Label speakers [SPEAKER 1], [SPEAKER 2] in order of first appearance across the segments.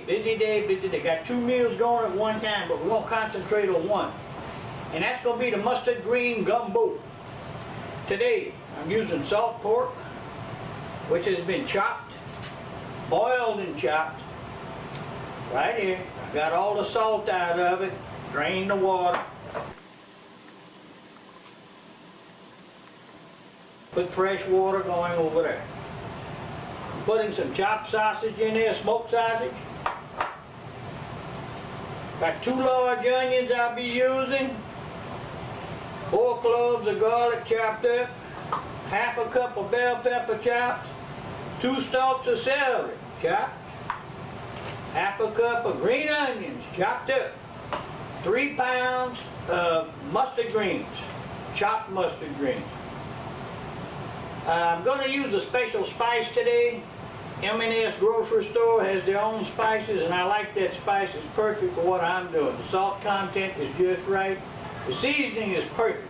[SPEAKER 1] busy day, busy day. Got 2 meals going at one time, but we're gonna concentrate on one. And that's gonna be the mustard green gumbo. Today, I'm using salt pork, which has been chopped, boiled and chopped. Right here. I got all the salt out of it, drained the water. Put fresh water going over there. Putting some chopped sausage in there, smoked sausage. Got 2 large onions I'll be using. 4 cloves of garlic chopped up. Half a cup of bell pepper chopped. 2 stalks of celery chopped. Half a cup of green onions chopped up. 3 pounds of mustard greens, chopped mustard greens. I'm going to use a special spice today. M&S grocery store has their own spices, and I like that spice. It's perfect for what I'm doing. The salt content is just right. The seasoning is perfect.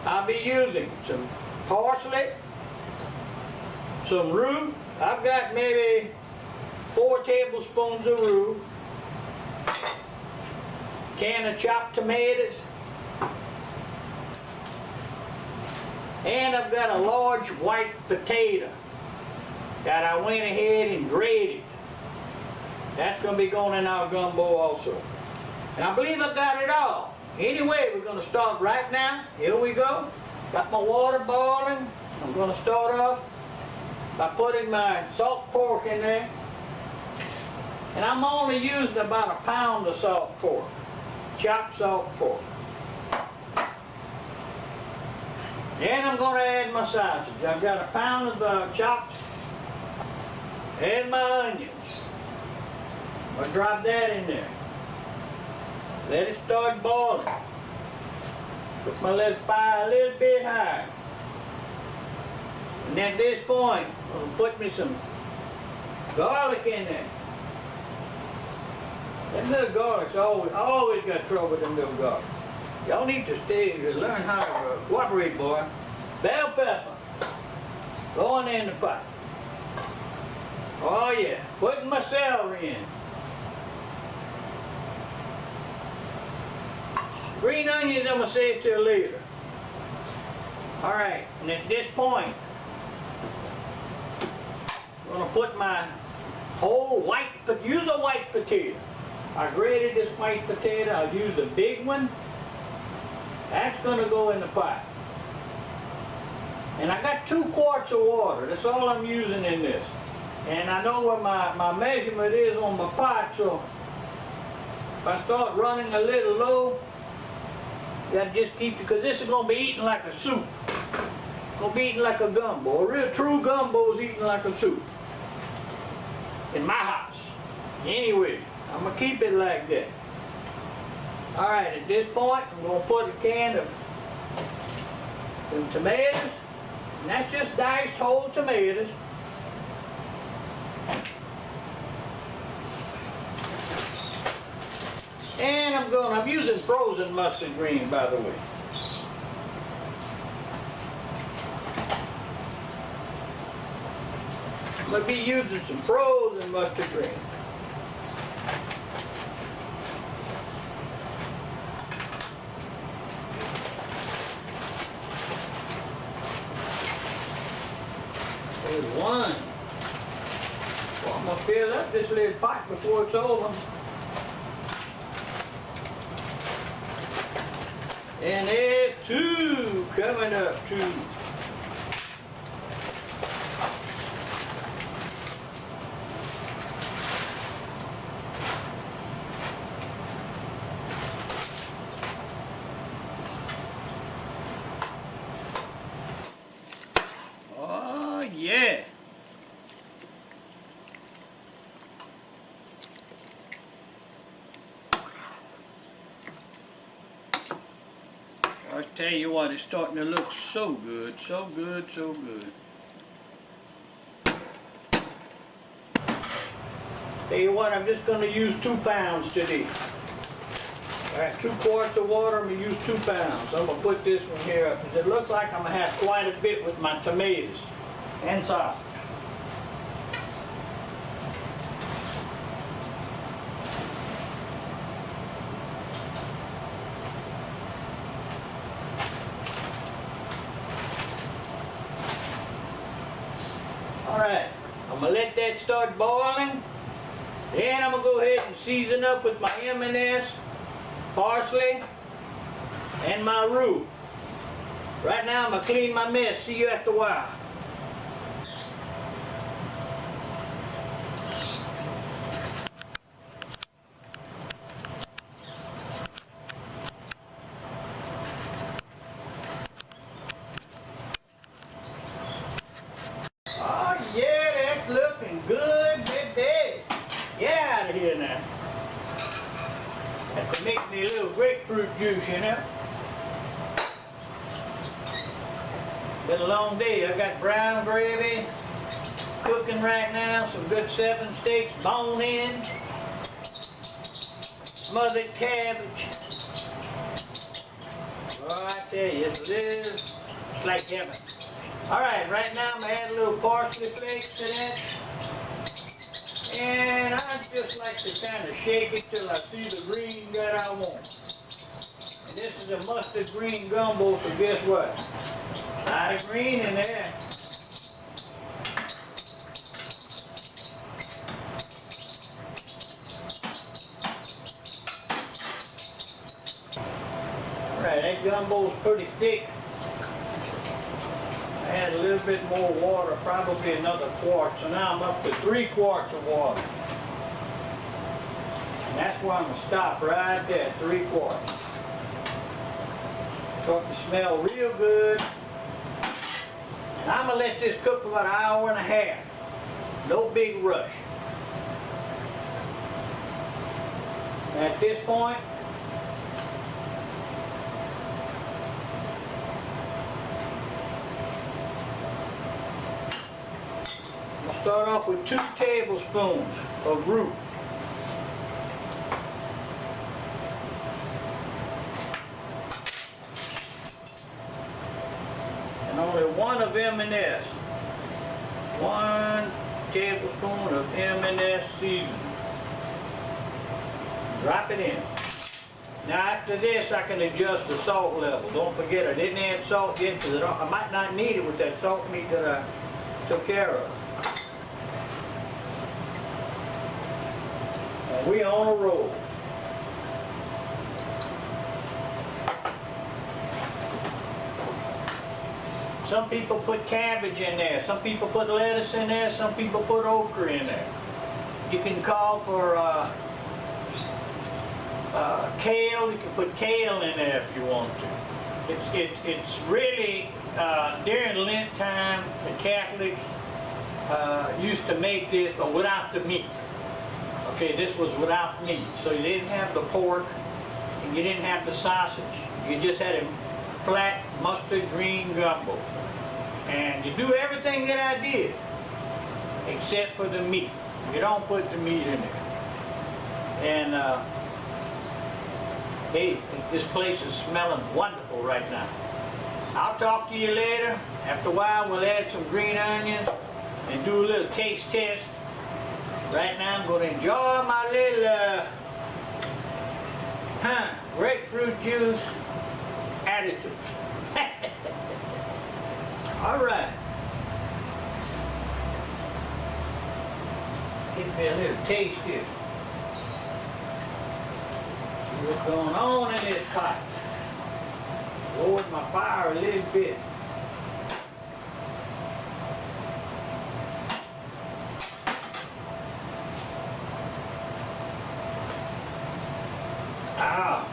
[SPEAKER 1] I'll be using some parsley, some rue. I've got maybe 4 tablespoons of rue, can of chopped tomatoes, and I've got a large white potato that I went ahead and grated. That's going to be going in our gumbo also. And I believe I've got it all. Anyway, we're going to start right now. Here we go. Got my water boiling. I'm going to start off by putting my salt pork in there. And I'm only using about 1 pound of salt pork, chopped salt pork. Then I'm going to add my sausage. I've got 1 pound of chopped. Add my onions. I'm going to drop that in there. Let it start boiling. Put my little fire a little bit higher. And at this point, I'm going to put me some garlic in there. Them little garlics, always got trouble with them little garlics. Y'all need to learn how to cooperate, boy. Bell pepper. Going in the pot. Oh yeah, putting my celery in. Green onions, I'm gonna save till later. All right, and at this point, I'm gonna put my whole white, use a white potato. I grated this white potato, I'll use the big one. That's gonna go in the pot. And I got 2 quarts of water, that's all I'm using in this. And I know where my measurement is on my pot, so if I start running a little low, you gotta just keep, because this is gonna be eating like a soup. It's gonna be eating like a gumbo. A real true gumbo is eating like a soup. In my house. Anyway, I'm gonna keep it like that. All right, at this point, I'm gonna put a can of some tomatoes, and that's just diced whole tomatoes. And I'm using frozen mustard green, by the way. I'm gonna be using some frozen mustard green. There's one. Well, I'm gonna fill up this little pot before it's over. And there's 2 coming up, 2. Oh yeah. I tell you what, it's starting to look so good, so good, so good. Tell you what, I'm just going to use 2 pounds today. I got 2 quarts of water, I'm going to use 2 pounds. I'm going to put this one here up, because it looks like I'm going to have quite a bit with my tomatoes and sausage. I'm gonna let that start boiling. Then I'm gonna go ahead and season up with my M&S, parsley, and my roux. Right now I'm gonna clean my mess. See you after a while. Oh yeah, that's looking good today. Get out of here now. Have to make me a little grapefruit juice, you know. Been a long day. I got brown gravy cooking right now, some good 7 steaks, bone in, smothered cabbage. Oh, I tell you, it is like heaven. All right, right now I'm gonna add a little parsley flakes to that. And I just like to kind of shake it till I see the green that I want. And this is a mustard green gumbo, so guess what? A lot of green in there. Alright, that gumbo's pretty thick. I add a little bit more water, probably another quart. So now I'm up to 3 quarts of water. And that's where I'm going to stop right there, 3 quarts. Start to smell real good. And I'm going to let this cook for about 1.5 hours. No big rush. And at this point, I'm going to start off with 2 tablespoons of roux. And only 1 of M&S. 1 tablespoon of M&S seasoning. Drop it in. Now after this I can adjust the salt level. Don't forget I didn't add salt yet because I might not need it with that salt meat that I took care of. And we on a roll. Some people put cabbage in there, some people put lettuce in there, some people put okra in there. You can call for kale, you can put kale in there if you want to. It's really, during Lent time, the Catholics used to make this, but without the meat. Okay, this was without meat. So you didn't have the pork, and you didn't have the sausage. You just had a flat mustard green gumbo. And you do everything that I did, except for the meat. You don't put the meat in there. And hey, this place is smelling wonderful right now. I'll talk to you later. After a while, we'll add some green onions and do a little taste test. Right now, I'm going to enjoy my little grapefruit juice additive. All right. Give me a little taste here. See what's going on in this pot. Lowered my fire a little bit. Ah,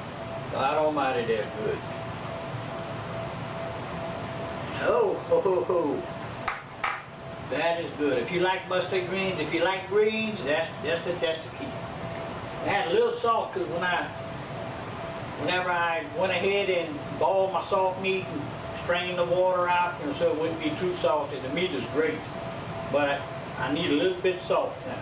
[SPEAKER 1] God Almighty, that's good. Oh, ho, ho, ho. That is good. If you like mustard greens, if you like greens, that's the key. I had a little salt because whenever I went ahead and boiled my salt meat and strained the water out, so it wouldn't be too salty. The meat is great, but I need a little bit of salt now.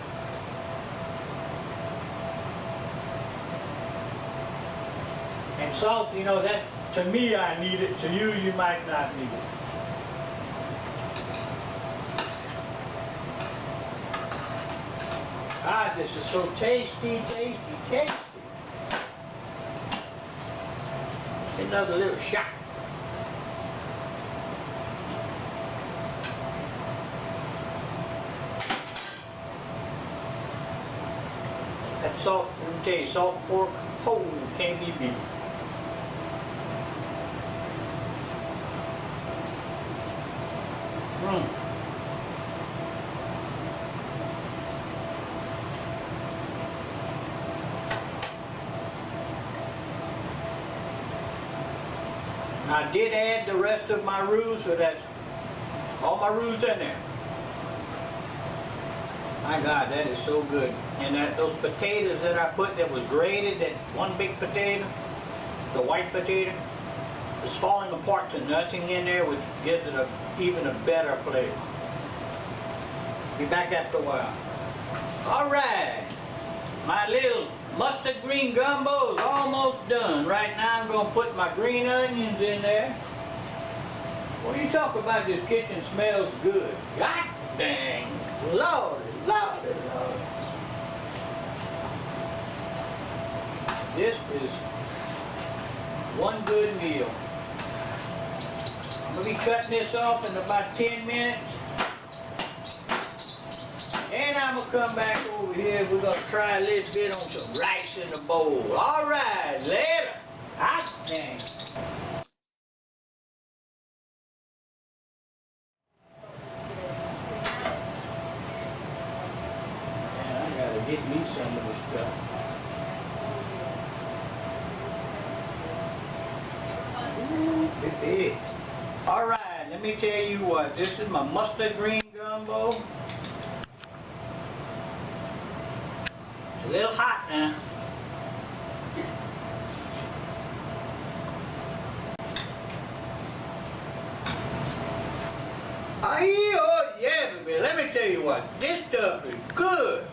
[SPEAKER 1] And salt, that to me I need it. To you, you might not need it. Ah, this is so tasty, tasty, tasty. Another little shot. Salt, let me tell you, salt pork, oh, can't be beat. I did add the rest of my roux, so that's all my roux in there. My God, that is so good. And those potatoes that I put that was grated, that one big potato, the white potato, it's falling apart to nothing in there, which gives it even a better flavor. Be back after a while. All right, my little mustard green gumbo is almost done. Right now I'm going to put my green onions in there. What do you talk about? This kitchen smells good. God dang, Lordy, Lordy, Lordy. This is one good meal. I'm going to be cutting this off in about 10 minutes. And I'm going to come back over here. We're going to try a little bit on some rice in the bowl. All right, later. Hot dang. Man, I got to get me some of this stuff. Ooh, baby. All right, let me tell you what. This is my mustard green gumbo. A little hot now. Oh yeah, baby. Let me tell you what. This stuff is good.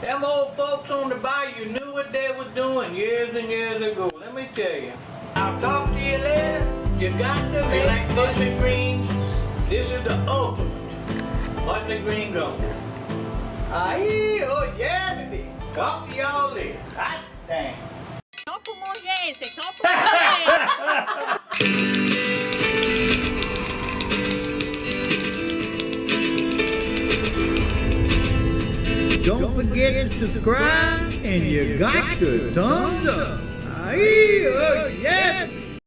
[SPEAKER 1] Them old folks on the bayou knew what they was doing years and years ago. Let me tell you. I'll talk to you later. You got to make like mustard greens. This is the ultimate mustard green gumbo. Oh yeah, baby. Talk to y'all later. Hot dang.
[SPEAKER 2] Troppo mogliese, troppo mogliese.
[SPEAKER 1] Don't forget to subscribe and you got the thumbs up.